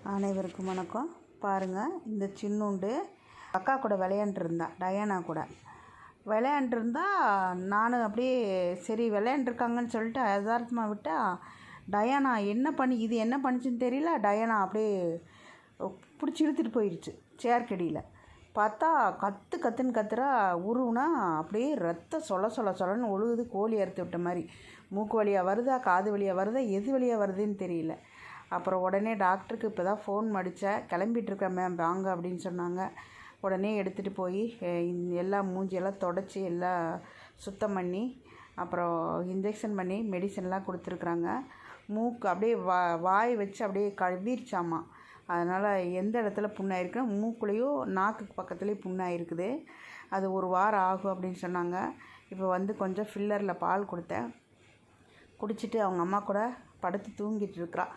அனைவருக்கும் வணக்கம். பாருங்கள், இந்த சின்னுண்டு அக்கா கூட விளையாண்டுருந்தா, டயானா கூட விளையாண்டுருந்தா. நானும் அப்படியே சரி விளையாண்டுருக்காங்கன்னு சொல்லிட்டு யதார்த்தமாக விட்டால் டயானா இது என்ன பண்ணிச்சுன்னு தெரியல. டயானா அப்படியே பிடிச்சி இழுத்துட்டு போயிடுச்சு சேர்க்கடியில். பார்த்தா கத்துன்னு கத்துறா. உருவுனா அப்படியே ரத்தம் சொலன்னு ஒழுகுது. கோழி அறுத்து விட்ட மாதிரி. மூக்கு வழியாக வருதா, காது வழியாக வருதா, எது வழியாக வருதுன்னு தெரியல. அப்புறம் உடனே டாக்டருக்கு இப்போ தான் ஃபோன் அடித்தேன். கிளம்பிட்டுருக்கேன் மேம் வாங்க அப்படின்னு சொன்னாங்க. உடனே எடுத்துகிட்டு போய் எல்லாம் மூஞ்சியெல்லாம் தொடச்சி எல்லாம் சுத்தம் பண்ணி அப்புறம் இன்ஜெக்ஷன் பண்ணி மெடிசன்லாம் கொடுத்துருக்குறாங்க. மூக்கு அப்படியே வாய் வச்சு அப்படியே கழுவிருச்சாமா. அதனால் எந்த இடத்துல புண்ணாயிருக்குன்னா மூக்குலேயும் நாக்குக்கு பக்கத்துலேயும் புண்ணாயிருக்குது. அது ஒரு வாரம் ஆகும் அப்படின்னு சொன்னாங்க. இப்போ கொஞ்சம் ஃபில்லரில் பால் கொடுத்தேன். குடிச்சிட்டு அவங்க அம்மா கூட படுத்து தூங்கிட்டு இருக்கிறா.